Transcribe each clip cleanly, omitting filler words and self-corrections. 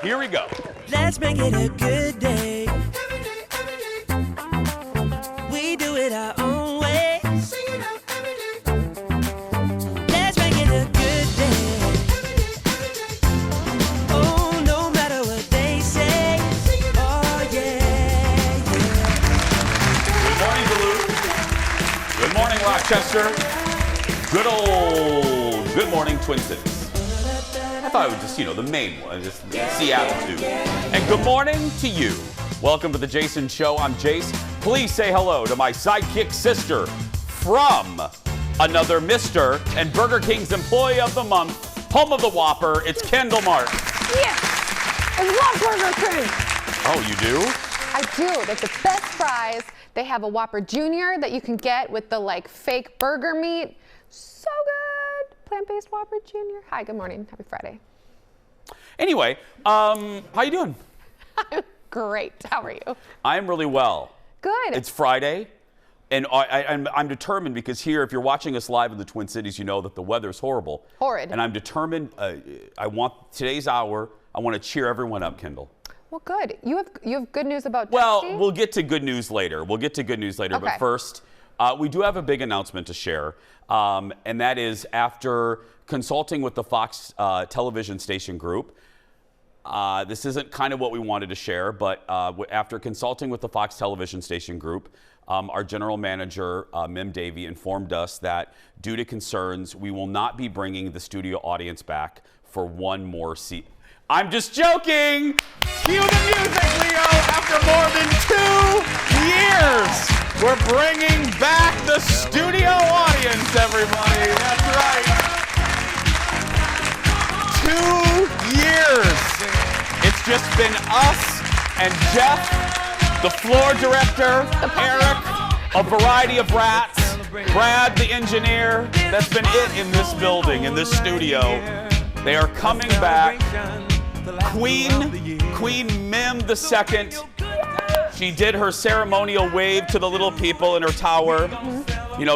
Here we go. Let's make it a good day. We do it our own way. Let's make it a good day. Oh, no matter what they say. Oh, yeah. Good morning, Duluth. Good morning, Rochester. Good morning, Twin Cities. I thought it was just, the main one, just Seattle too. And good morning to you. Welcome to the Jason Show. I'm Jace. Please say hello to my sidekick sister from another Mr. and Burger King's Employee of the Month, home of the Whopper. It's Kendall Mark. Yes, I love Burger King. Oh, you do? I do. That's the best fries. They have a Whopper Junior that you can get with the fake burger meat. So good. Plant-based Whopper Junior. Hi, good morning. Happy Friday. Anyway, how you doing? I'm great. How are you? I'm really well. Good. It's Friday, and I'm determined because here, if you're watching us live in the Twin Cities, you know that the weather's horrible. Horrid. And I'm determined. I want today's hour. I want to cheer everyone up, Kendall. Well, good. You have good news about Well, Dusty? we'll get to good news later. Okay. But first, we do have a big announcement to share, and that is after consulting with the Fox television station group. This isn't kind of what we wanted to share, but after consulting with the Fox television station group, our general manager, Mim Davey, informed us that due to concerns, we will not be bringing the studio audience back for one more season. I'm just joking! Cue the music, Leo! After more than 2 years, we're bringing back the studio audience, everybody! That's right! 2 years! It's just been us and Jeff, the floor director, Eric, a variety of rats, Brad, the engineer. That's been it in this building, in this studio. They are coming back. Queen Mim II. She did her ceremonial wave to the little people in her tower.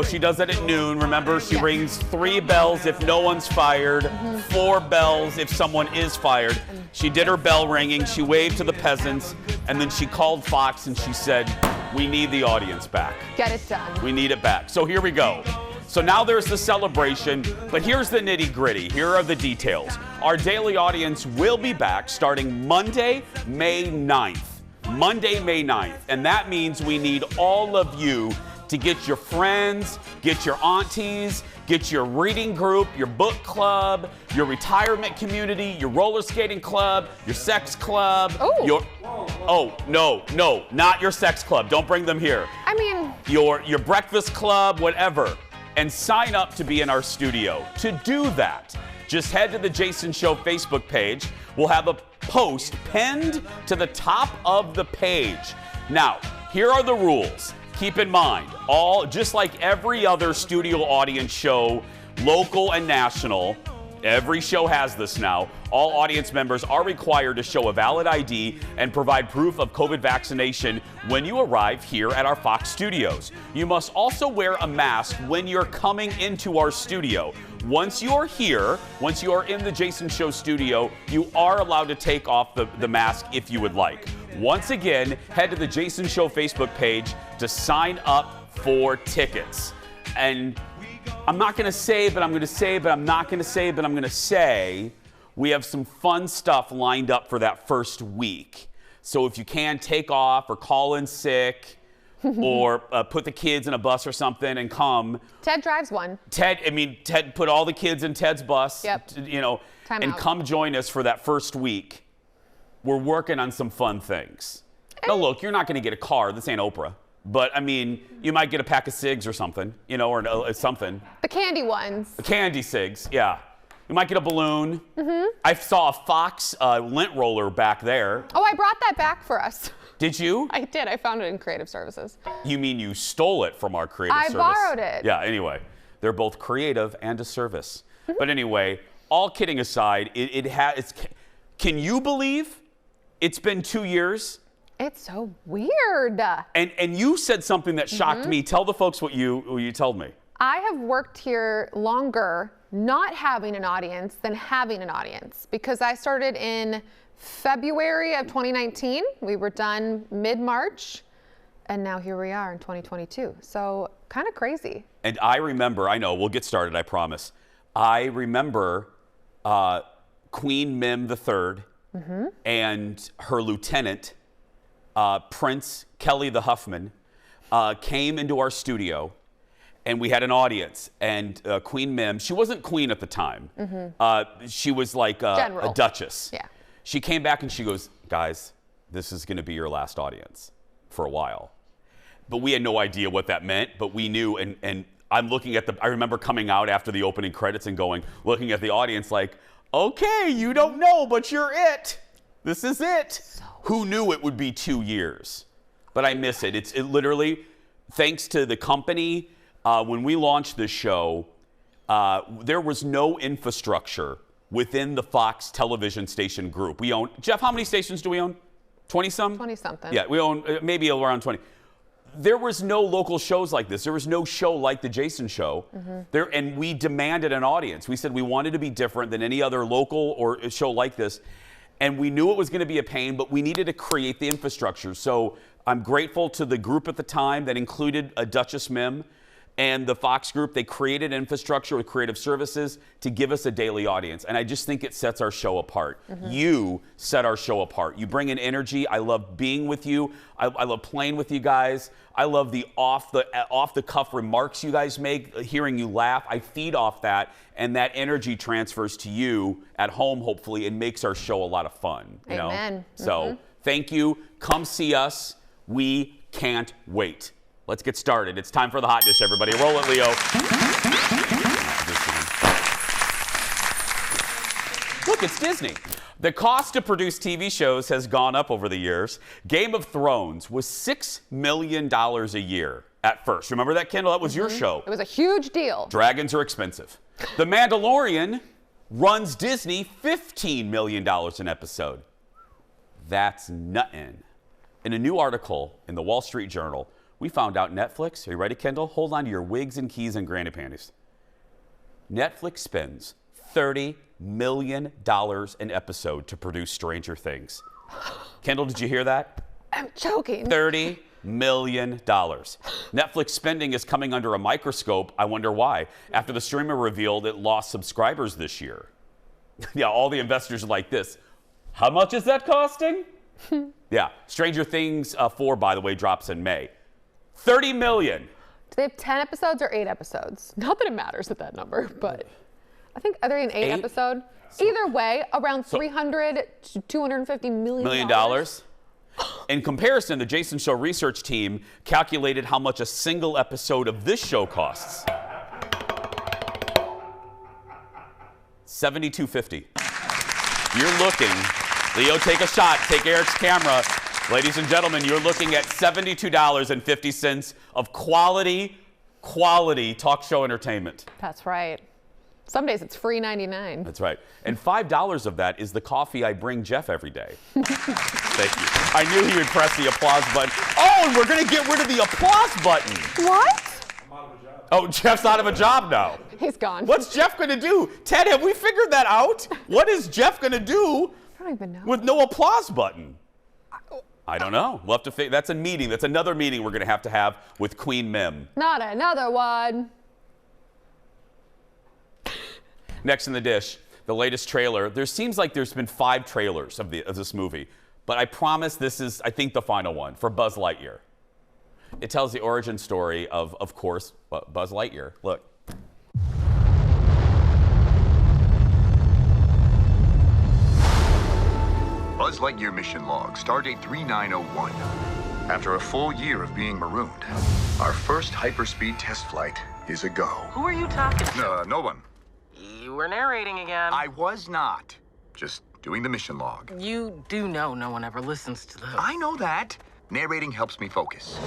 She does that at noon. Remember, she rings 3 bells if no one's fired, 4 bells if someone is fired. She did her bell ringing. She waved to the peasants, and then she called Fox and she said, "We need the audience back. Get it done. We need it back." So here we go. So now there's the celebration, but here's the nitty-gritty. Here are the details. Our daily audience will be back starting Monday, May 9th. Monday, May 9th. And that means we need all of you to get your friends, get your aunties, get your reading group, your book club, your retirement community, your roller skating club, your sex club. No, not your sex club. Don't bring them here. I mean, your breakfast club, whatever. And sign up to be in our studio. To do that, just head to the Jason Show Facebook page. We'll have a post pinned to the top of the page. Now, here are the rules. Keep in mind, just like every other studio audience show, local and national, every show has this now. All audience members are required to show a valid ID and provide proof of COVID vaccination when you arrive here at our Fox studios. You must also wear a mask when you're coming into our studio. Once you're here, once you are in the Jason Show studio, you are allowed to take off the mask if you would like. Once again, head to the Jason Show Facebook page to sign up for tickets. And I'm not going to say, but I'm going to say, but I'm not going to say, but I'm going to say, we have some fun stuff lined up for that first week. So if you can, take off or call in sick or put the kids in a bus or something and come. Ted drives one. Ted put all the kids in Ted's bus, Yep. and come join us for that first week. We're working on some fun things. Now, look, you're not going to get a car. This ain't Oprah. But, I mean, you might get a pack of cigs or something, or something. The candy ones. The candy cigs, yeah. You might get a balloon. I saw a Fox lint roller back there. Oh, I brought that back for us. Did you? I did. I found it in Creative Services. You mean you stole it from our creative service? I borrowed it. Yeah, anyway. They're both creative and a service. But anyway, all kidding aside, can you believe it's been 2 years? It's so weird. And you said something that shocked me. Tell the folks what you told me. I have worked here longer not having an audience than having an audience, because I started in February of 2019. We were done mid-March, and now here we are in 2022. So kind of crazy. And I remember, I know, we'll get started, I promise. I remember Queen Mim III and her lieutenant, Prince Kelly the Huffman, came into our studio, and we had an audience. And Queen Mim, she wasn't queen at the time. She was like a duchess. Yeah. She came back and she goes, guys, this is going to be your last audience for a while. But we had no idea what that meant, but we knew. And I'm looking at I remember coming out after the opening credits and looking at the audience like, okay, you don't know, but you're it. This is it. Who knew it would be 2 years? But I miss it. It literally, thanks to the company, when we launched this show, there was no infrastructure within the Fox television station group. We own, Jeff, how many stations do we own? 20-some? 20-something. Yeah, we own maybe around 20. There was no local shows like this. There was no show like The Jason Show. And we demanded an audience. We said we wanted to be different than any other local or show like this. And we knew it was going to be a pain, but we needed to create the infrastructure. So I'm grateful to the group at the time that included a Duchess Mim and the Fox group. They created infrastructure with creative services to give us a daily audience. And I just think it sets our show apart. You set our show apart. You bring in energy. I love being with you. I love playing with you guys. I love the off the cuff remarks you guys make, hearing you laugh. I feed off that, and that energy transfers to you at home, hopefully, and makes our show a lot of fun. You Amen. know? So thank you. Come see us. We can't wait. Let's get started. It's time for the hot dish, everybody. Roll it, Leo. Look, it's Disney. The cost to produce TV shows has gone up over the years. Game of Thrones was $6 million a year at first. Remember that, Kendall? That was your show. It was a huge deal. Dragons are expensive. The Mandalorian runs Disney $15 million an episode. That's nothing. In a new article in the Wall Street Journal, we found out Netflix, are you ready, Kendall? Hold on to your wigs and keys and granny panties. Netflix spends $30 million an episode to produce Stranger Things. Kendall, did you hear that? I'm choking. $30 million. Netflix spending is coming under a microscope. I wonder why. After the streamer revealed it lost subscribers this year. Yeah, all the investors are like this. How much is that costing? Yeah, Stranger Things 4, by the way, drops in May. 30 million. Do they have 10 episodes or 8 episodes? Not that it matters with that number, but I think are they an 8 episode? Either way, around 300 to 250 million dollars. In comparison, the Jason Show research team calculated how much a single episode of this show costs. $72.50. You're looking, Leo, take a shot, take Eric's camera. Ladies and gentlemen, you're looking at $72.50 of quality talk show entertainment. That's right. Some days it's free 99. That's right. And $5 of that is the coffee I bring Jeff every day. Thank you. I knew he would press the applause button. Oh, and we're going to get rid of the applause button. What? I'm out of a job. Oh, Jeff's out of a job now. He's gone. What's Jeff going to do? Ted, have we figured that out? What is Jeff going to do I don't even know. with no applause button? I don't know. We'll have to figure. That's a meeting. That's another meeting we're going to have with Queen Mim. Not another one. Next in the dish, the latest trailer. There seems like there's been 5 trailers of this movie, but I promise this is, I think, the final one for Buzz Lightyear. It tells the origin story of course, Buzz Lightyear. Look. Buzz Lightyear mission log, stardate 3901. After a full year of being marooned, our first hyperspeed test flight is a go. Who are you talking to? No one. You were narrating again. I was not. Just doing the mission log. You do know no one ever listens to those. I know that. Narrating helps me focus.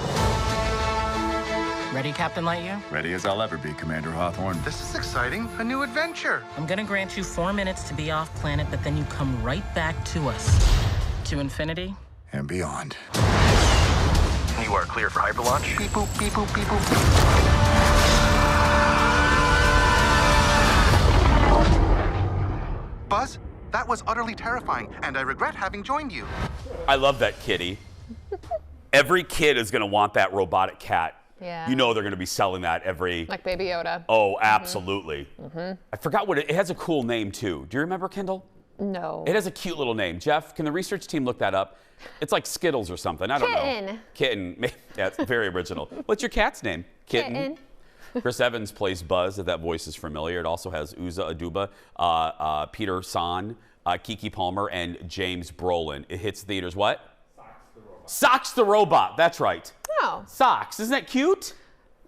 Ready, Captain Lightyear? Ready as I'll ever be, Commander Hawthorne. This is exciting. A new adventure. I'm gonna grant you 4 minutes to be off planet, but then you come right back to us. To infinity? And beyond. You are clear for hyperlaunch. Beep boop, beep boop, beep boop. Buzz, That was utterly terrifying, and I regret having joined you. I love that kitty. Every kid is going to want that robotic cat. Yeah. You know they're going to be selling that every... Like Baby Yoda. Oh, absolutely. I forgot what it has a cool name, too. Do you remember, Kendall? No. It has a cute little name. Jeff, can the research team look that up? It's like Skittles or something. I don't know. Kitten. Yeah, it's very original. What's your cat's name? Kitten. Chris Evans plays Buzz, if that voice is familiar. It also has Uza Aduba, Peter San, Keke Palmer, and James Brolin. It hits theaters what? Socks the Robot. That's right. Oh. Socks. Isn't that cute?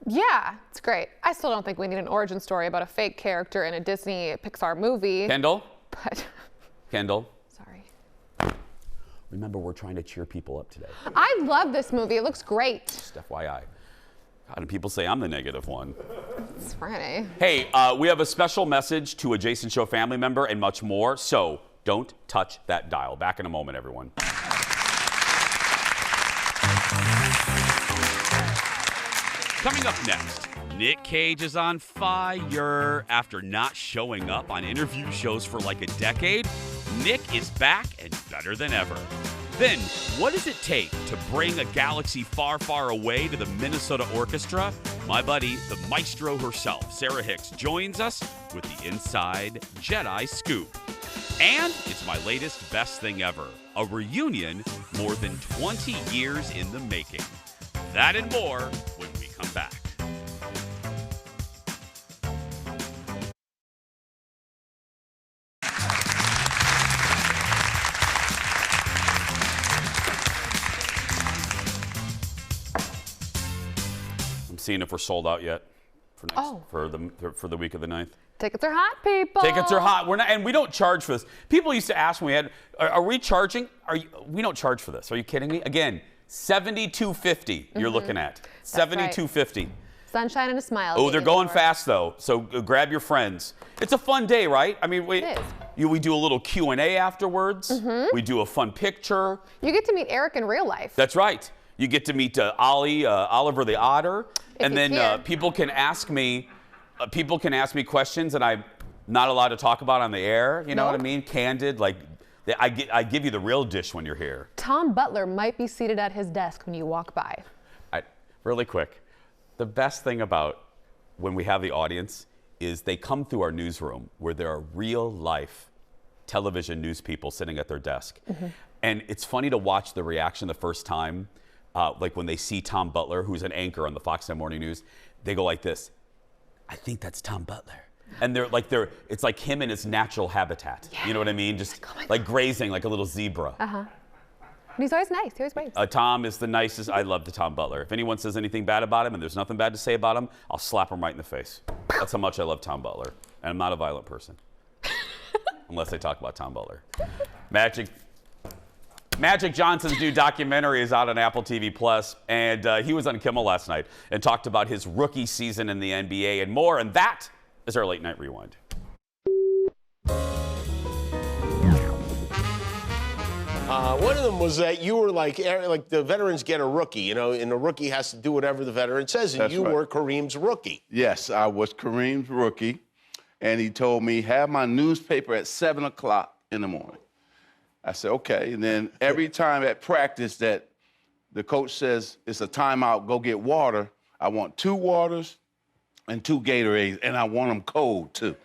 Yeah, it's great. I still don't think we need an origin story about a fake character in a Disney Pixar movie. Kendall? But Kendall? sorry. Remember, we're trying to cheer people up today. I love this movie. It looks great. Just FYI. God, and people say I'm the negative one. It's Friday. Hey, we have a special message to a Jason Show family member and much more, so don't touch that dial. Back in a moment, everyone. Coming up next, Nick Cage is on fire. After not showing up on interview shows for like a decade, Nick is back and better than ever. Then, what does it take to bring a galaxy far, far away to the Minnesota Orchestra? My buddy, the maestro herself, Sarah Hicks, joins us with the Inside Jedi Scoop. And it's my latest best thing ever, a reunion more than 20 years in the making. That and more when we come back. I'm seeing if we're sold out yet for the week of the 9th. Tickets are hot, people. Tickets are hot. We're not, and we don't charge for this. People used to ask when we had, are we charging? We don't charge for this. Are you kidding me? Again, $72.50 you're looking at. $72.50. Sunshine and a smile. Oh, they're going fast though. So grab your friends. It's a fun day, right? I mean, we do a little Q&A afterwards. We do a fun picture. You get to meet Eric in real life. That's right. You get to meet Oliver the Otter, and then people can ask me. People can ask me questions that I'm not allowed to talk about on the air. You know what I mean? Candid, like I give you the real dish when you're here. Tom Butler might be seated at his desk when you walk by. Really quick, the best thing about when we have the audience is they come through our newsroom where there are real life television news people sitting at their desk. And it's funny to watch the reaction the first time, like when they see Tom Butler, who's an anchor on the Fox 10 Morning News, they go like this. I think that's Tom Butler. And it's like him in his natural habitat. Yeah. You know what I mean? Just like grazing like a little zebra. And he's always nice. He always waves. Tom is the nicest. I love the Tom Butler. If anyone says anything bad about him and there's nothing bad to say about him, I'll slap him right in the face. That's how much I love Tom Butler. And I'm not a violent person. Unless I talk about Tom Butler. Magic Johnson's new documentary is out on Apple TV Plus, and he was on Kimmel last night and talked about his rookie season in the NBA and more, and that is our Late Night Rewind. One of them was that you were like the veterans get a rookie, you know, and the rookie has to do whatever the veteran says, and you were Kareem's rookie. Yes, I was Kareem's rookie, and he told me, have my newspaper at 7 o'clock in the morning. I said, okay. And then every time at practice that the coach says it's a timeout, go get water, I want 2 waters and 2 Gatorades, and I want them cold, too.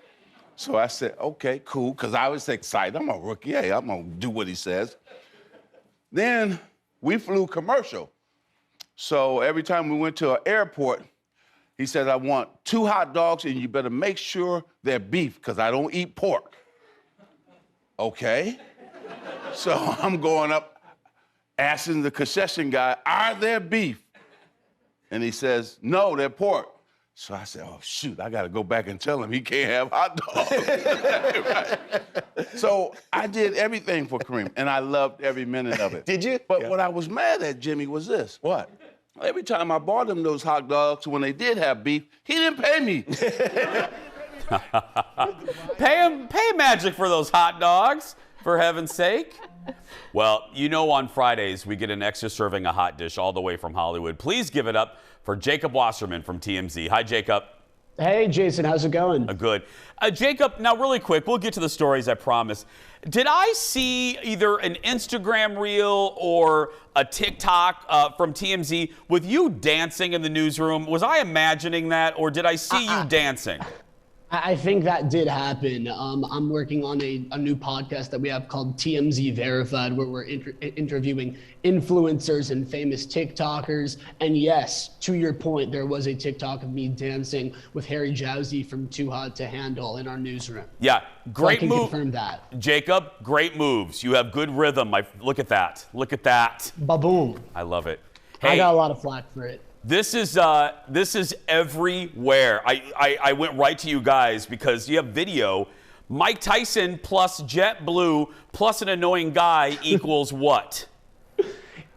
So I said, okay, cool, because I was excited. I'm a rookie. Hey, I'm going to do what he says. Then we flew commercial. So every time we went to an airport, he said, I want 2 hot dogs, and you better make sure they're beef, because I don't eat pork. Okay. So I'm going up, asking the concession guy, are there beef? And he says, no, they're pork. So I said, oh, shoot, I got to go back and tell him he can't have hot dogs. Right. So I did everything for Kareem, and I loved every minute of it. Did you? But what I was mad at, Jimmy, was this. What? Every time I bought him those hot dogs, when they did have beef, he didn't pay me. Pay Magic for those hot dogs, for heaven's sake. Well, you know on Fridays we get an extra serving of hot dish all the way from Hollywood. Please give it up for Jacob Wasserman from TMZ. Hi, Jacob. Hey, Jason, how's it going? Good. Jacob, now really quick, we'll get to the stories, I promise. Did I see either an Instagram reel or a TikTok from TMZ with you dancing in the newsroom? Was I imagining that, or did I see you dancing? I think that did happen. I'm working on a new podcast that we have called TMZ Verified, where we're interviewing influencers and famous TikTokers. And yes, to your point, there was a TikTok of me dancing with Harry Jowsey from Too Hot to Handle in our newsroom. Yeah, great move. So I can confirm that. Jacob, great moves. You have good rhythm. Look at that. Look at that. Ba-boom. I love it. Hey, I got a lot of flack for it. This is everywhere. I went right to you guys because you have video. Mike Tyson plus JetBlue plus an annoying guy equals what?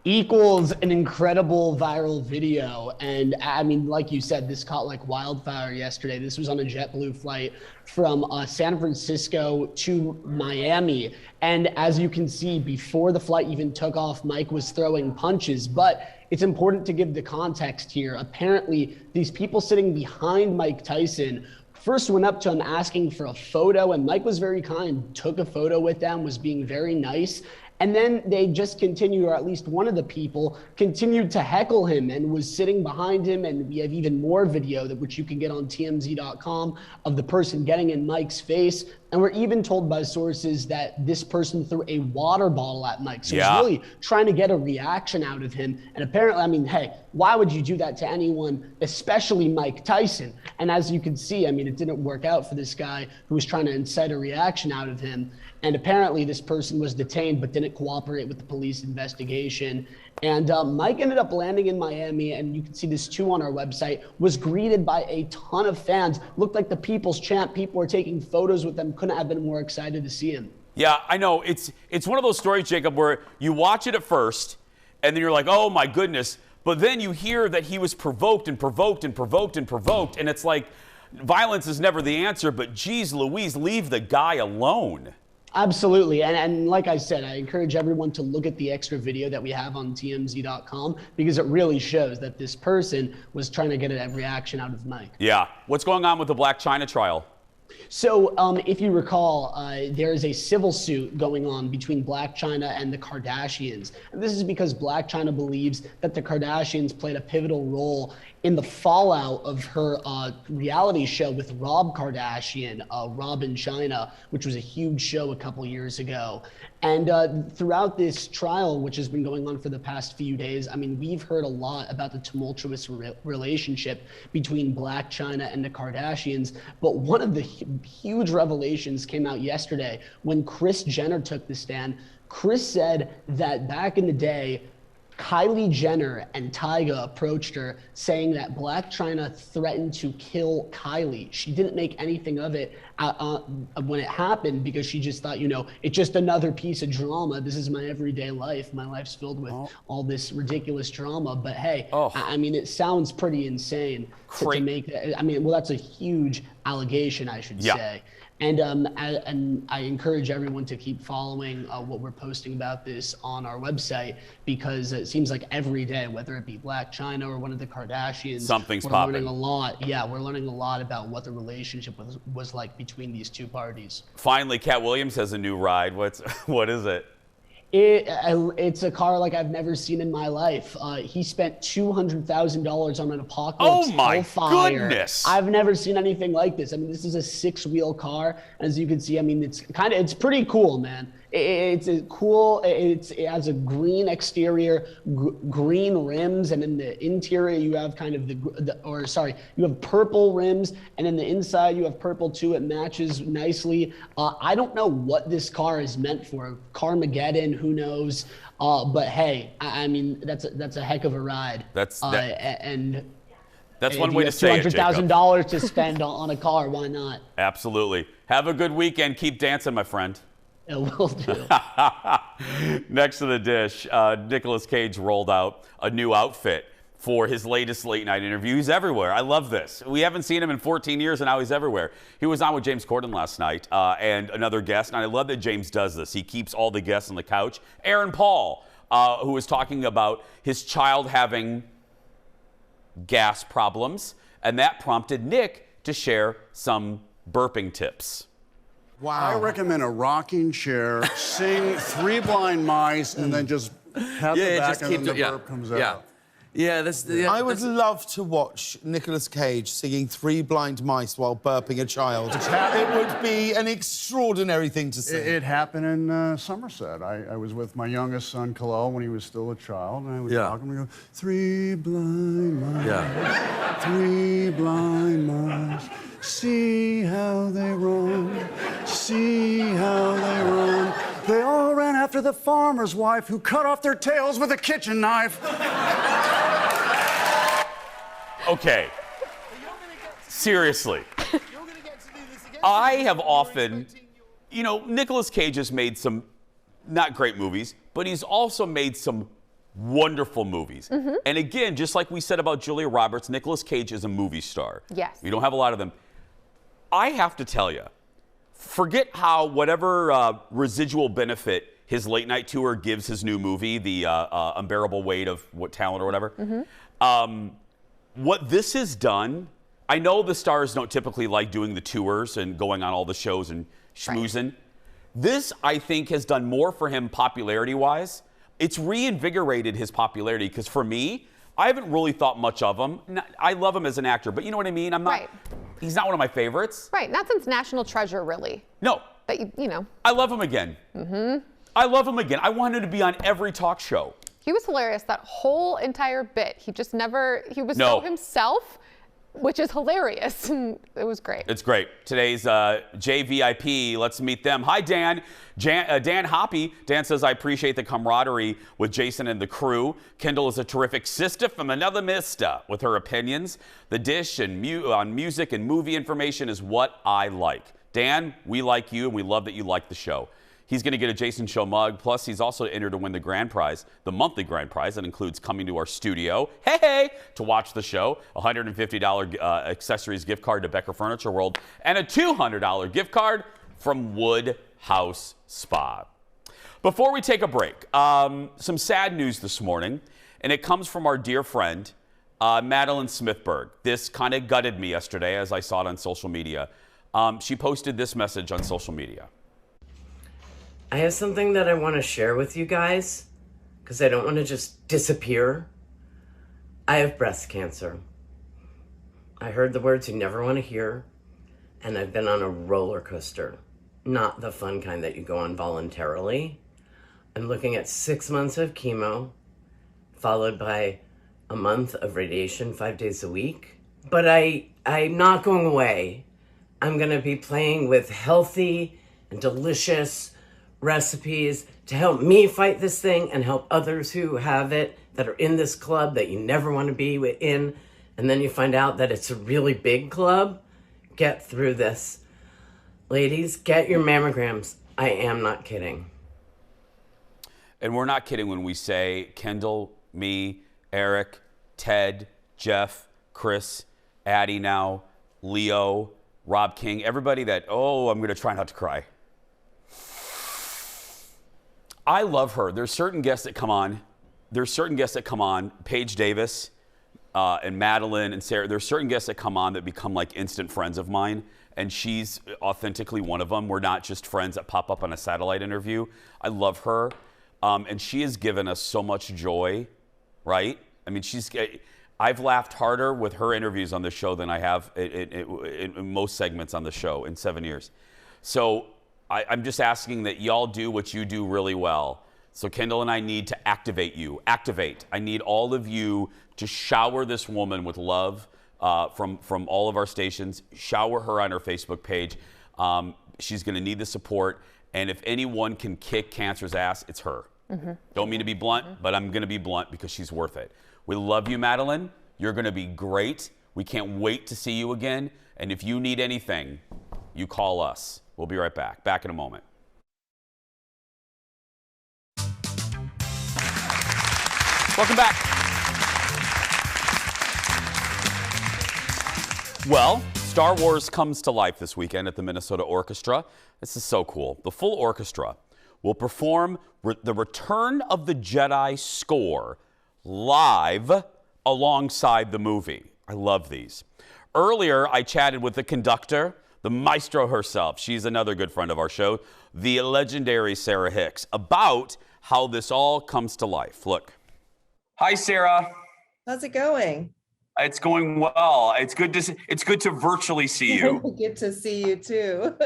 Equals an incredible viral video. And I mean, like you said, this caught like wildfire yesterday. This was on a JetBlue flight from San Francisco to Miami. And as you can see, before the flight even took off, Mike was throwing punches. But it's important to give the context here. Apparently, these people sitting behind Mike Tyson first went up to him asking for a photo, and Mike was very kind, took a photo with them, was being very nice. And then they just continued, or at least one of the people continued to heckle him and was sitting behind him. And we have even more video which you can get on TMZ.com of the person getting in Mike's face. And we're even told by sources that this person threw a water bottle at Mike. So he's really trying to get a reaction out of him. And apparently, I mean, hey, why would you do that to anyone, especially Mike Tyson? And as you can see, I mean, it didn't work out for this guy who was trying to incite a reaction out of him. And apparently this person was detained but didn't cooperate with the police investigation. And Mike ended up landing in Miami, and you can see this too on our website, was greeted by a ton of fans. Looked like the people's champ. People were taking photos with him. Couldn't have been more excited to see him. Yeah, I know. It's one of those stories, Jacob, where you watch it at first, and then you're like, oh my goodness. But then you hear that he was provoked and provoked and provoked and provoked. And it's like, violence is never the answer, but geez Louise, leave the guy alone. Absolutely. And like I said, I encourage everyone to look at the extra video that we have on TMZ.com because it really shows that this person was trying to get a reaction out of Mike. Yeah. What's going on with the Blac Chyna trial? So if you recall, there is a civil suit going on between Blac Chyna and the Kardashians. And this is because Blac Chyna believes that the Kardashians played a pivotal role in the fallout of her reality show with Rob Kardashian, Rob and Chyna, which was a huge show a couple years ago. And throughout this trial, which has been going on for the past few days, I mean, we've heard a lot about the tumultuous relationship between Blac Chyna and the Kardashians. But one of the huge revelations came out yesterday when Kris Jenner took the stand. Kris said that back in the day, Kylie Jenner and Tyga approached her saying that Blac Chyna threatened to kill Kylie. She didn't make anything of it when it happened because she just thought, you know, it's just another piece of drama. This is my everyday life. My life's filled with all this ridiculous drama. But hey, I mean, it sounds pretty insane to make that. I mean, well, that's a huge allegation, I should say. And I encourage everyone to keep following what we're posting about this on our website because it seems like every day, whether it be Blac Chyna or one of the Kardashians, something's we're learning a lot. Yeah, we're learning a lot about what the relationship was like between these two parties. Finally, Cat Williams has a new ride. What is it? It's a car like I've never seen in my life. He spent $200,000 on an Apocalypse Hellfire. Goodness! I've never seen anything like this. I mean, this is a 6-wheel car. As you can see, I mean, it's pretty cool, man. It's cool. It has a green exterior, green rims, and in the interior you have kind of you have purple rims, and in the inside you have purple too. It matches nicely. I don't know what this car is meant for. Carmageddon, who knows? But hey, I mean that's a heck of a ride. That's one way to say it, Jacob. $200,000 to spend on a car. Why not? Absolutely. Have a good weekend. Keep dancing, my friend. It will do. Next to the dish, Nicolas Cage rolled out a new outfit for his latest late night interview. He's everywhere. I love this. We haven't seen him in 14 years, and now he's everywhere. He was on with James Corden last night and another guest, and I love that James does this. He keeps all the guests on the couch. Aaron Paul, who was talking about his child having gas problems, and that prompted Nick to share some burping tips. Wow. I recommend a rocking chair, sing Three Blind Mice, and then just have the back and then the burp comes out. I would love to watch Nicolas Cage singing Three Blind Mice while burping a child. It would be an extraordinary thing to see. It happened in Somerset. I was with my youngest son, Khalil, when he was still a child, and I would talk to him and go, Three blind mice, three blind mice, see how they run, see how they run. They all ran after the farmer's wife who cut off their tails with a kitchen knife. Okay. Seriously. I have often, you know, Nicolas Cage has made some not great movies, but he's also made some wonderful movies. And again, just like we said about Julia Roberts, Nicolas Cage is a movie star. Yes. We don't have a lot of them. I have to tell you, forget how whatever residual benefit his late night tour gives his new movie, The Unbearable Weight of Talent or whatever. What this has done, I know the stars don't typically like doing the tours and going on all the shows and schmoozing. Right. This, I think, has done more for him popularity-wise. It's reinvigorated his popularity because for me, I haven't really thought much of him. I love him as an actor, but you know what I mean? I'm not. Right. He's not one of my favorites. Right, not since National Treasure, really. No. That you know. I love him again. I love him again. I want him to be on every talk show. He was hilarious, that whole entire bit. He just never, he was so himself, which is hilarious. And it was great. It's great. Today's JVIP, let's meet them. Hi, Dan. Dan Hoppy. Dan says, I appreciate the camaraderie with Jason and the crew. Kendall is a terrific sister from another mister with her opinions. The dish and on music and movie information is what I like. Dan, we like you, and we love that you like the show. He's going to get a Jason Show mug. Plus, he's also entered to win the grand prize, the monthly grand prize. That includes coming to our studio, to watch the show, a $150 accessories gift card to Becker Furniture World, and a $200 gift card from Wood House Spa. Before we take a break, some sad news this morning, and it comes from our dear friend, Madeline Smithberg. This kind of gutted me yesterday as I saw it on social media. She posted this message on social media. I have something that I want to share with you guys because I don't want to just disappear. I have breast cancer. I heard the words you never want to hear, and I've been on a roller coaster. Not the fun kind that you go on voluntarily. I'm looking at 6 months of chemo, followed by a month of radiation 5 days a week. But I'm not going away. I'm going to be playing with healthy and delicious recipes to help me fight this thing and help others who have it that are in this club that you never want to be in. And then you find out that it's a really big club. Get through this. Ladies, get your mammograms. I am not kidding. And we're not kidding when we say Kendall, me, Eric, Ted, Jeff, Chris, Addie now, Leo, Rob King, everybody that, I'm going to try not to cry. I love her. There's certain guests that come on. Paige Davis and Madeline and Sarah. There's certain guests that come on that become like instant friends of mine, and she's authentically one of them. We're not just friends that pop up on a satellite interview. I love her, and she has given us so much joy, right? I mean, I've laughed harder with her interviews on the show than I have in most segments on the show in 7 years. So I'm just asking that y'all do what you do really well. So Kendall and I need to activate you. Activate. I need all of you to shower this woman with love from all of our stations. Shower her on her Facebook page. She's going to need the support. And if anyone can kick cancer's ass, it's her. Don't mean to be blunt, but I'm going to be blunt because she's worth it. We love you, Madeline. You're going to be great. We can't wait to see you again. And if you need anything, you call us. We'll be right back. Back in a moment. Welcome back. Well, Star Wars comes to life this weekend at the Minnesota Orchestra. This is so cool. The full orchestra will perform the Return of the Jedi score live alongside the movie. I love these. Earlier, I chatted with the conductor, the maestro herself. She's another good friend of our show, the legendary Sarah Hicks, about how this all comes to life. Look. Hi, Sarah. How's it going? It's going well. It's good to virtually see you. Good to see you too.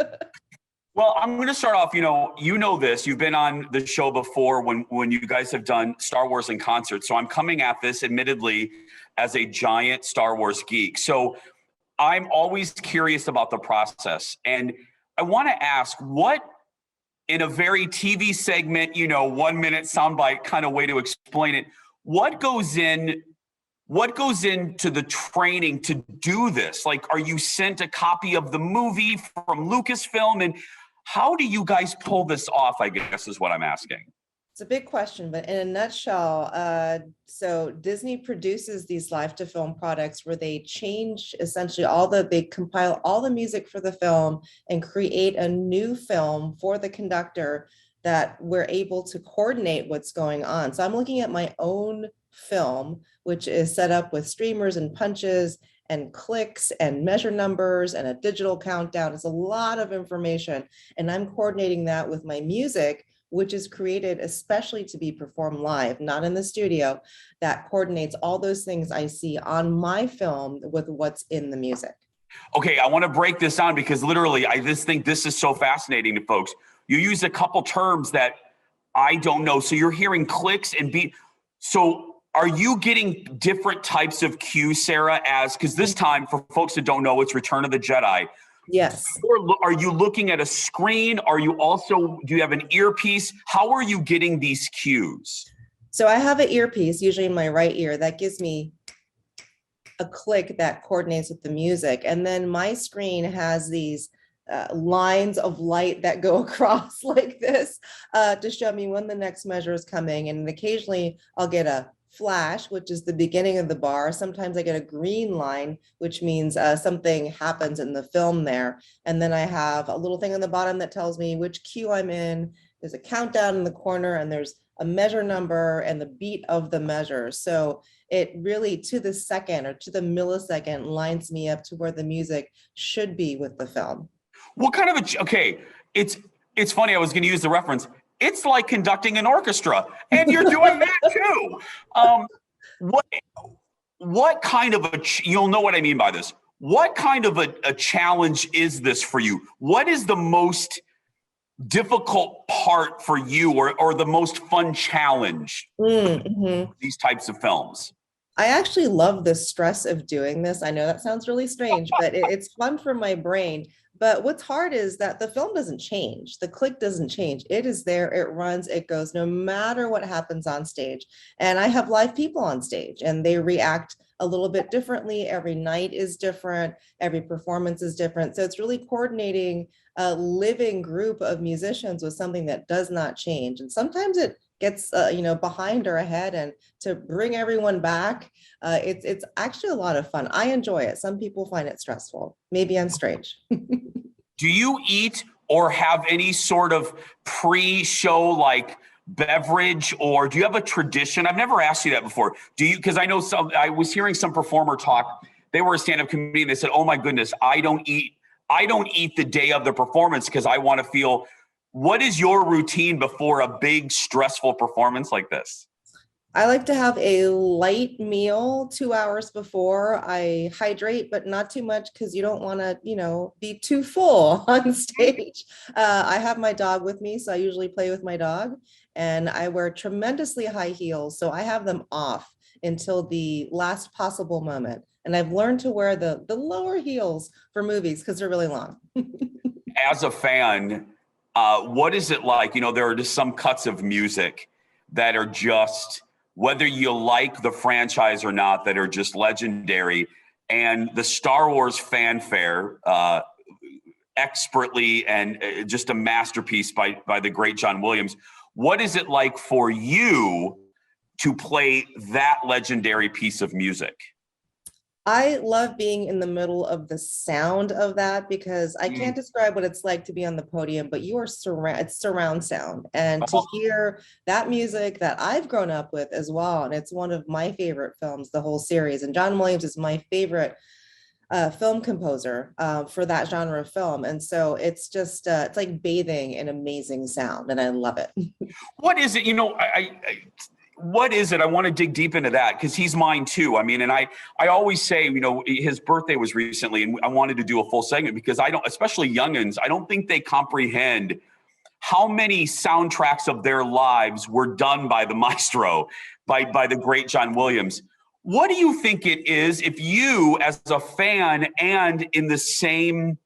Well, I'm going to start off, you know this. You've been on the show before when you guys have done Star Wars in concert. So I'm coming at this, admittedly, as a giant Star Wars geek. So I'm always curious about the process. And I want to ask, what, in a very TV segment, 1 minute soundbite kind of way to explain it, what goes into the training to do this? Like, are you sent a copy of the movie from Lucasfilm? And how do you guys pull this off, I guess, is what I'm asking. It's a big question, but in a nutshell, so Disney produces these live-to-film products where they change essentially they compile all the music for the film and create a new film for the conductor that we're able to coordinate what's going on. So I'm looking at my own film, which is set up with streamers and punches and clicks and measure numbers and a digital countdown. It's a lot of information. And I'm coordinating that with my music, which is created especially to be performed live, not in the studio, that coordinates all those things I see on my film with what's in the music. Okay, I want to break this down because literally I just think this is so fascinating to folks. You use a couple terms that I don't know. So you're hearing clicks and beat. So are you getting different types of cues, Sarah, because this time, for folks that don't know, it's Return of the Jedi. Yes. Or are you looking at a screen? Do you have an earpiece? How are you getting these cues? So I have an earpiece, usually in my right ear, that gives me a click that coordinates with the music. And then my screen has these lines of light that go across like this to show me when the next measure is coming. And occasionally I'll get a flash, which is the beginning of the bar. Sometimes I get a green line, which means something happens in the film there. And then I have a little thing on the bottom that tells me which cue I'm in. There's a countdown in the corner and there's a measure number and the beat of the measure. So it really, to the second or to the millisecond, lines me up to where the music should be with the film. What kind of it's funny, I was going to use the reference. It's like conducting an orchestra, and you're doing that too. What kind of you'll know what I mean by this. What kind of a challenge is this for you? What is the most difficult part for you or the most fun challenge these types of films? I actually love the stress of doing this. I know that sounds really strange, but it's fun for my brain. But what's hard is that the film doesn't change. The click doesn't change. It is there, it runs, it goes, no matter what happens on stage. And I have live people on stage and they react a little bit differently. Every night is different. Every performance is different. So it's really coordinating a living group of musicians with something that does not change. And sometimes it gets behind or ahead, and to bring everyone back, it's actually a lot of fun. I enjoy it. Some people find it stressful. Maybe I'm strange. Do you eat or have any sort of pre-show like beverage, or do you have a tradition? I've never asked you that before. Do you? Because I know I was hearing some performer talk. They were a stand-up comedian. They said, "Oh my goodness, I don't eat the day of the performance because I want to feel." What is your routine before a big stressful performance like this? I like to have a light meal 2 hours before. I hydrate, but not too much because you don't want to, be too full on stage. I have my dog with me, so I usually play with my dog, and I wear tremendously high heels, so I have them off until the last possible moment. And I've learned to wear the lower heels for movies because they're really long. As a fan, what is it like? There are just some cuts of music that are just, whether you like the franchise or not, that are just legendary. And the Star Wars fanfare, expertly and just a masterpiece by the great John Williams. What is it like for you to play that legendary piece of music? I love being in the middle of the sound of that because I can't describe what it's like to be on the podium, but you are it's surround sound. And to hear that music that I've grown up with as well, and it's one of my favorite films, the whole series. And John Williams is my favorite film composer for that genre of film. And so it's just, it's like bathing in amazing sound, and I love it. What is it? You know, what is it? I want to dig deep into that because he's mine too. I mean, and I always say, you know, his birthday was recently and I wanted to do a full segment because I don't, especially youngins, I don't think they comprehend how many soundtracks of their lives were done by the maestro, by the great John Williams. What do you think it is if you, as a fan and in the same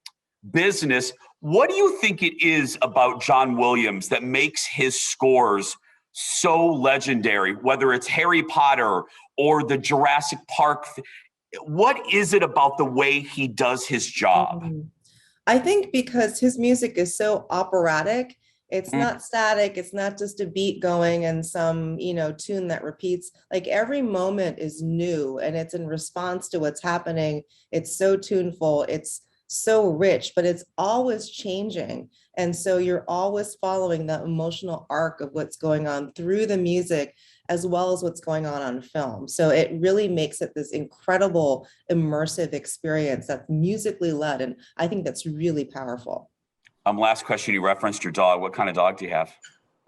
business, what do you think it is about John Williams that makes his scores so legendary, whether it's Harry Potter or the Jurassic Park? What is it about the way he does his job? I think because his music is so operatic, it's not static, it's not just a beat going and some, you know, tune that repeats. Like every moment is new and it's in response to what's happening. It's so tuneful, it's so rich, but it's always changing. And so you're always following the emotional arc of what's going on through the music, as well as what's going on film. So it really makes it this incredible immersive experience that's musically led. And I think that's really powerful. Last question, you referenced your dog. What kind of dog do you have?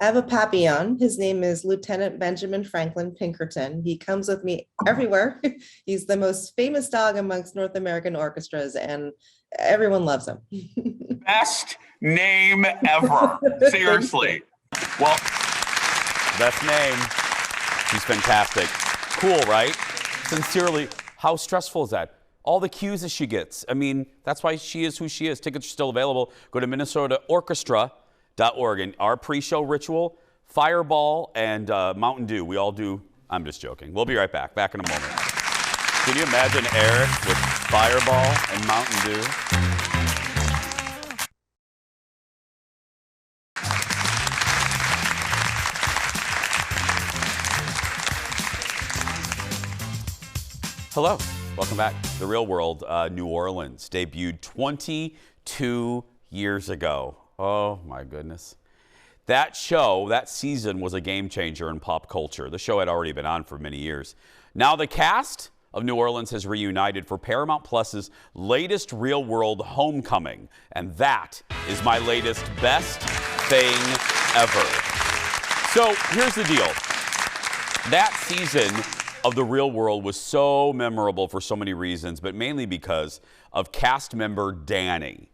I have a Papillon. His name is Lieutenant Benjamin Franklin Pinkerton. He comes with me everywhere. He's the most famous dog amongst North American orchestras, and everyone loves him. Best name ever. Seriously. Well, best name. He's fantastic. Cool, right? Sincerely, how stressful is that? All the cues that she gets. I mean, that's why she is who she is. Tickets are still available. Go to minnesotaorchestra.org. And our pre-show ritual, Fireball and Mountain Dew. We all do. I'm just joking. We'll be right back. Back in a moment. Can you imagine Eric with Fireball and Mountain Dew? Hello. Welcome back. The Real World, New Orleans, debuted 22 years ago. Oh, my goodness. That show, that season, was a game changer in pop culture. The show had already been on for many years. Now the cast of New Orleans has reunited for Paramount Plus's latest Real World Homecoming. And that is my latest best thing ever. So here's the deal. That season of The Real World was so memorable for so many reasons, but mainly because of cast member Danny.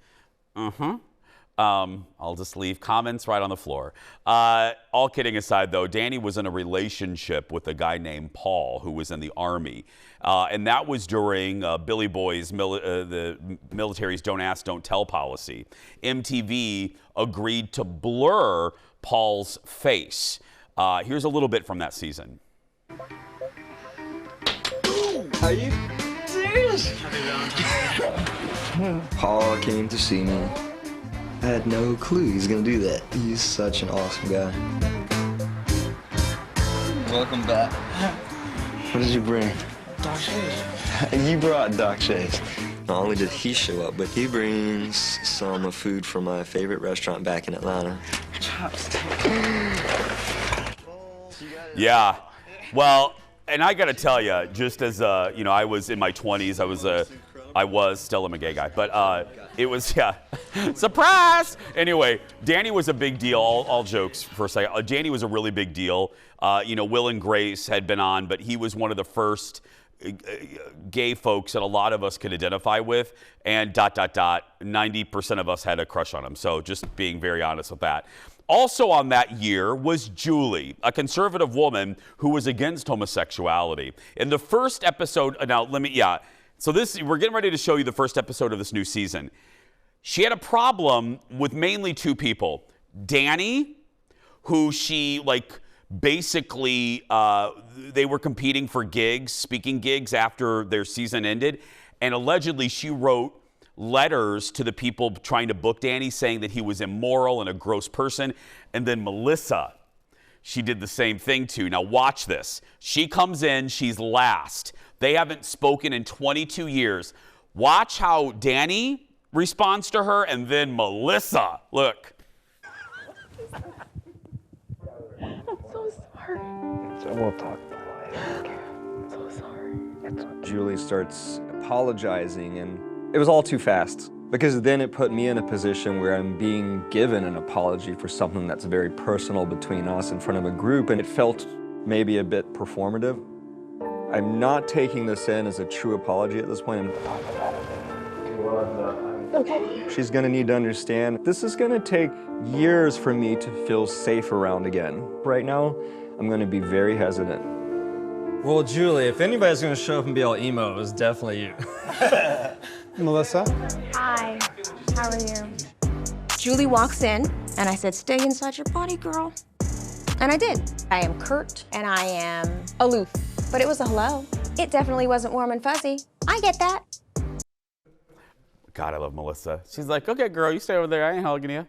I'll just leave comments right on the floor. All kidding aside, though, Danny was in a relationship with a guy named Paul who was in the Army. And that was during Billy Boy's the military's Don't Ask, Don't Tell policy. MTV agreed to blur Paul's face. Here's a little bit from that season. Are you serious? Paul came to see me. I had no clue he's gonna do that. He's such an awesome guy. Welcome back. What did you bring? Doc Shays. You brought Doc Shays. Not only did he show up, but he brings some food from my favorite restaurant back in Atlanta. Yeah. Well, and I got to tell you, just as, you know, I was in my 20s, I was still a McGay guy, but it was, yeah, surprise! Anyway, Danny was a big deal, all jokes for a second. Danny was a really big deal. You know, Will and Grace had been on, but he was one of the first gay folks that a lot of us could identify with, and ... 90% of us had a crush on him, so just being very honest with that. Also on that year was Julie, a conservative woman who was against homosexuality. In the first episode, so we're getting ready to show you the first episode of this new season. She had a problem with mainly two people. Danny, who she basically, they were competing for gigs, speaking gigs after their season ended. And allegedly she wrote letters to the people trying to book Danny saying that he was immoral and a gross person. And then Melissa, she did the same thing too. Now watch this. She comes in, she's last. They haven't spoken in 22 years. Watch how Danny responds to her and then Melissa. Look. I'm so sorry. So we'll talk about it later. I'm so sorry. Julie starts apologizing, and it was all too fast. Because then it put me in a position where I'm being given an apology for something that's very personal between us in front of a group, and it felt maybe a bit performative. I'm not taking this in as a true apology at this point. She's gonna need to understand this is gonna take years for me to feel safe around again. Right now, I'm gonna be very hesitant. Well, Julie, if anybody's gonna show up and be all emo, it was definitely you. Melissa? Hi, how are you? Julie walks in, and I said, stay inside your body, girl. And I did. I am curt, and I am aloof. But it was a hello. It definitely wasn't warm and fuzzy. I get that. God, I love Melissa. She's like, okay, girl, you stay over there. I ain't hugging you.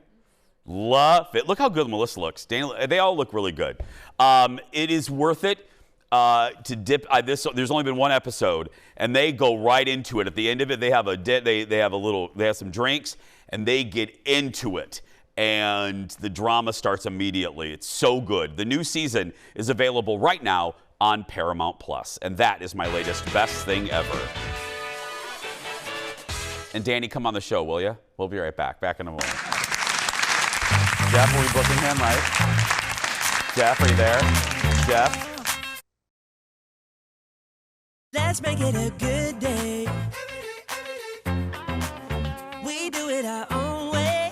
Love it. Look how good Melissa looks. Daniel, they all look really good. It is worth it. To dip there's only been one episode, and they go right into it. At the end of it, they have some drinks, and they get into it, and the drama starts immediately. It's so good. The new season is available right now on Paramount Plus, and that is my latest best thing ever. And Danny, come on the show, will you? We'll be right back. Back in a moment. Jeff, are we booking him, right? Jeff, are you there? Jeff? Let's make it a good day. We do it our own way.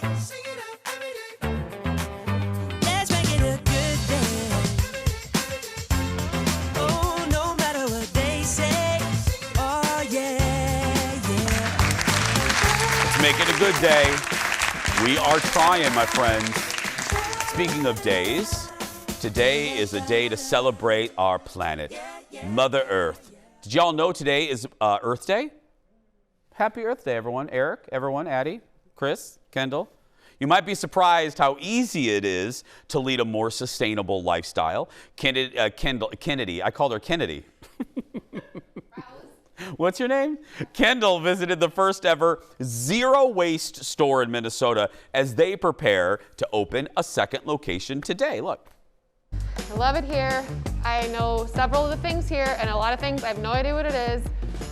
Let's make it a good day. Oh, no matter what they say. Oh, yeah, yeah. Let's make it a good day. We are trying, my friends. Speaking of days, today is a day to celebrate our planet, Mother Earth. Did y'all know today is Earth Day? Happy Earth Day, everyone. Eric, everyone, Addie, Chris, Kendall. You might be surprised how easy it is to lead a more sustainable lifestyle. Kennedy, I called her Kennedy. What's your name? Kendall visited the first ever zero waste store in Minnesota as they prepare to open a second location today. Look. I love it here. I know several of the things here, and a lot of things I have no idea what it is.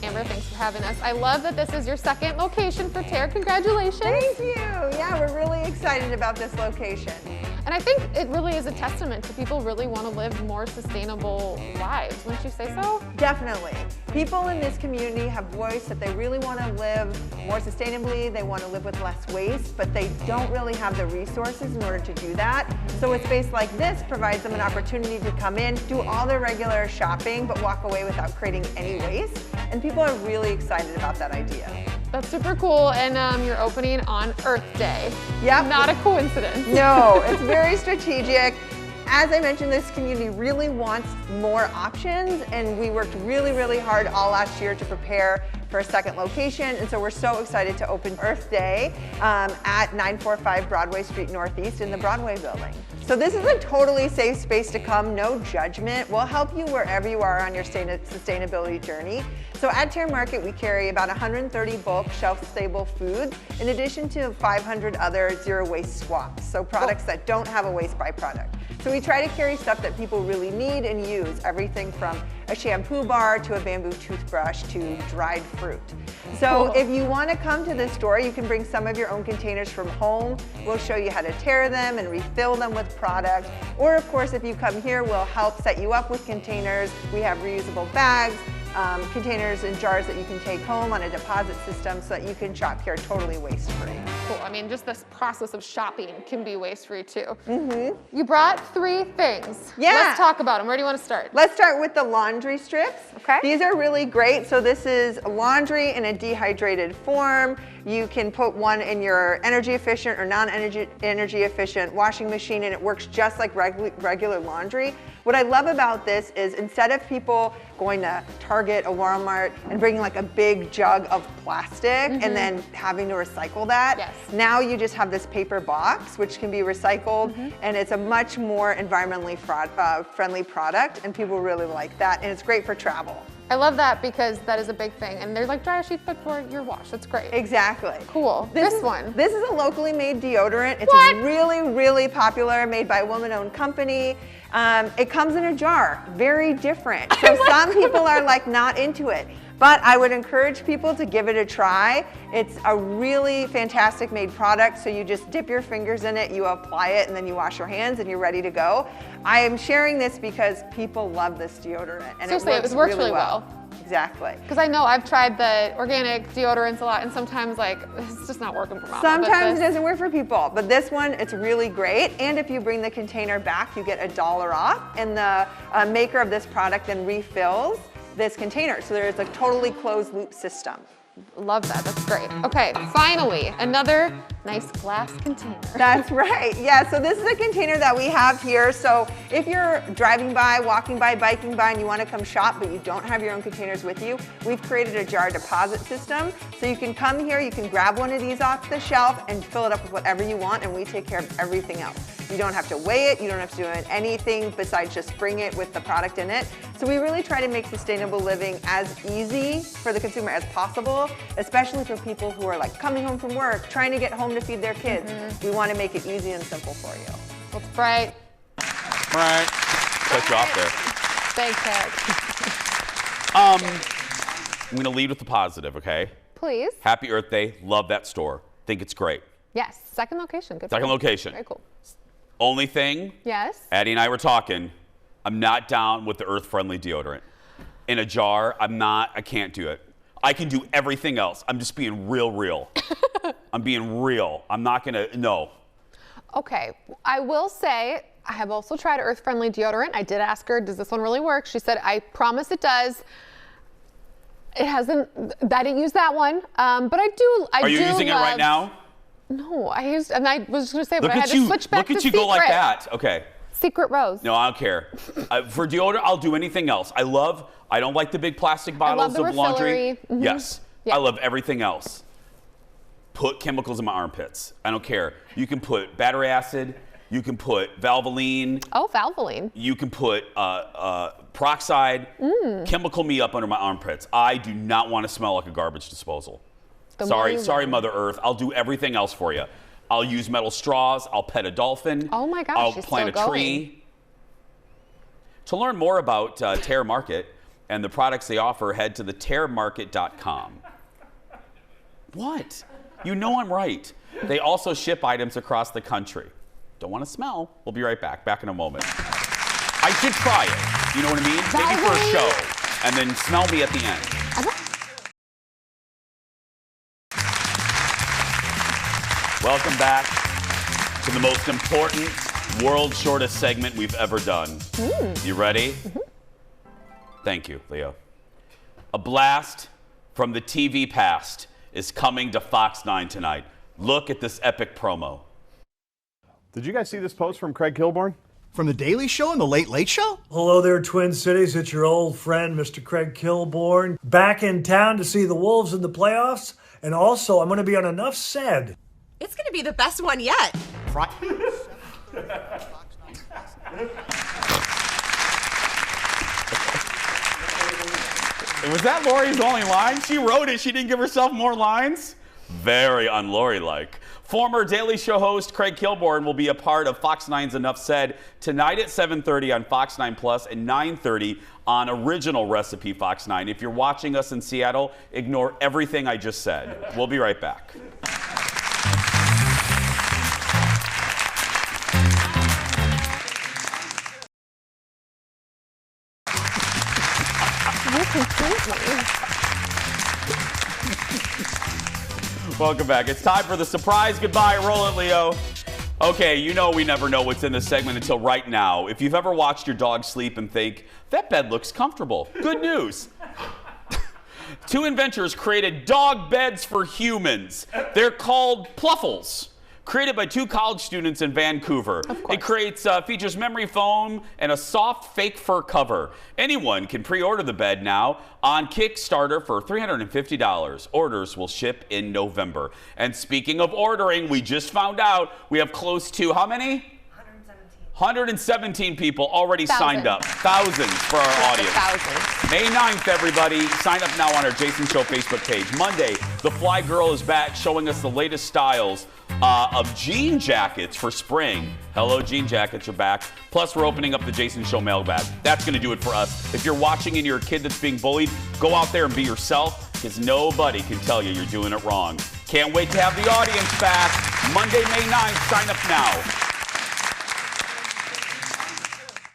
Amber, thanks for having us. I love that this is your second location for Tara. Congratulations. Thank you. Yeah, we're really excited about this location. And I think it really is a testament to people really want to live more sustainable lives. Wouldn't you say so? Definitely. People in this community have voiced that they really want to live more sustainably. They want to live with less waste, but they don't really have the resources in order to do that. So a space like this provides them an opportunity to come in, do all their regular shopping, but walk away without creating any waste. And people are really excited about that idea. That's super cool, and you're opening on Earth Day. Yep. Not a coincidence. No, it's very strategic. As I mentioned, this community really wants more options, and we worked really, really hard all last year to prepare for a second location, and so we're so excited to open Earth Day at 945 Broadway Street Northeast in the Broadway building. So this is a totally safe space to come, no judgment. We'll help you wherever you are on your sustainability journey. So at Tara Market, we carry about 130 bulk shelf-stable foods, in addition to 500 other zero-waste swaps, so products that don't have a waste byproduct. So we try to carry stuff that people really need and use, everything from a shampoo bar to a bamboo toothbrush to dried fruit. So if you want to come to this store, you can bring some of your own containers from home. We'll show you how to tear them and refill them with product. Or of course, if you come here, we'll help set you up with containers. We have reusable bags, containers and jars that you can take home on a deposit system so that you can shop here totally waste-free. Cool. I mean, just this process of shopping can be waste-free too. Mm-hmm. You brought 3 things. Yeah. Let's talk about them. Where do you want to start? Let's start with the laundry strips. Okay. These are really great. So this is laundry in a dehydrated form. You can put one in your energy efficient or non-energy efficient washing machine, and it works just like regular laundry. What I love about this is instead of people going to Target or Walmart and bringing like a big jug of plastic and then having to recycle that, now you just have this paper box which can be recycled, and it's a much more environmentally friendly product, and people really like that, and it's great for travel. I love that because that is a big thing, and they're like dryer sheets but for your wash. That's great. Exactly. Cool. This one. This is a locally made deodorant. It's really, really popular, made by a woman-owned company. It comes in a jar, very different. So some people are like not into it. But I would encourage people to give it a try. It's a really fantastic made product. So you just dip your fingers in it, you apply it, and then you wash your hands and you're ready to go. I am sharing this because people love this deodorant. And Seriously, it works really well. Exactly. Because I know I've tried the organic deodorants a lot, and sometimes like it's just not working for mama. Sometimes it doesn't work for people, but this one, it's really great. And if you bring the container back, you get $1 off. And the maker of this product then refills this container. So there's a totally closed loop system. Love that, that's great. Okay, finally, another nice glass container. That's right, yeah, so this is a container that we have here. So if you're driving by, walking by, biking by, and you wanna come shop, but you don't have your own containers with you, we've created a jar deposit system. So you can come here, you can grab one of these off the shelf and fill it up with whatever you want, and we take care of everything else. You don't have to weigh it, you don't have to do anything besides just bring it with the product in it. So we really try to make sustainable living as easy for the consumer as possible, especially for people who are like coming home from work, trying to get home to feed their kids. We want to make it easy and simple for you. That's right. Right. Cut you off there. Thanks, I'm gonna lead with the positive, okay? Please. Happy Earth Day, love that store. Think it's great. Yes, second location. Good. Second location. Very cool. Only thing, yes. Addie and I were talking, I'm not down with the earth-friendly deodorant. In a jar, I can't do it. I can do everything else. I'm just being real. I'm being real. I'm not gonna, no. Okay, I will say, I have also tried earth-friendly deodorant. I did ask her, does this one really work? She said, I promise it does. It hasn't, I didn't use that one, but I do Are you using it right now? No, I used, and I was going to say, Look but I had to switch back to Look at you go like that. Okay. Secret Rose. No, I don't care. For deodorant, I'll do anything else. I don't like the big plastic bottles of laundry. Mm-hmm. Yes. Yeah. I love everything else. Put chemicals in my armpits. I don't care. You can put battery acid. You can put Valvoline. Oh, Valvoline. You can put peroxide. Chemical me up under my armpits. I do not want to smell like a garbage disposal. Sorry, Mother Earth. I'll do everything else for you. I'll use metal straws. I'll pet a dolphin. Oh my gosh, I'll she's plant still a tree. To learn more about Terra Market and the products they offer, head to theterramarket.com. What? You know I'm right. They also ship items across the country. Don't want to smell? We'll be right back. Back in a moment. I should try it. You know what I mean? Maybe for a show. And then smell me at the end. Welcome back to the most important world's shortest segment we've ever done. You ready? Mm-hmm. Thank you, Leo. A blast from the TV past is coming to Fox 9 tonight. Look at this epic promo. Did you guys see this post from Craig Kilborn? From The Daily Show and The Late Late Show? Hello there, Twin Cities. It's your old friend, Mr. Craig Kilborn. Back in town to see the Wolves in the playoffs. And also, I'm going to be on Enough Said. It's going to be the best one yet. Was that Lori's only line? She wrote it. She didn't give herself more lines? Very un-Lori-like. Former Daily Show host Craig Kilborn will be a part of Fox 9's Enough Said tonight at 7:30 on Fox 9 Plus and 9:30 on Original Recipe Fox 9. If you're watching us in Seattle, ignore everything I just said. We'll be right back. Welcome back. It's time for the surprise goodbye. Roll it, Leo. Okay, you know we never know what's in this segment until right now. If you've ever watched your dog sleep and think, that bed looks comfortable, good news. Two inventors created dog beds for humans. They're called Pluffles. Created by two college students in Vancouver. It features memory foam and a soft fake fur cover. Anyone can pre-order the bed now on Kickstarter for $350. Orders will ship in November. And speaking of ordering, we just found out we have close to how many? 117 people already signed up. Thousands for our audience. May 9th, everybody. Sign up now on our Jason Show Facebook page. Monday, the Fly Girl is back showing us the latest styles of jean jackets for spring. Hello, jean jackets are back. Plus, we're opening up the Jason Show mailbag. That's going to do it for us. If you're watching and you're a kid that's being bullied, go out there and be yourself, because nobody can tell you you're doing it wrong. Can't wait to have the audience back. Monday, May 9th. Sign up now.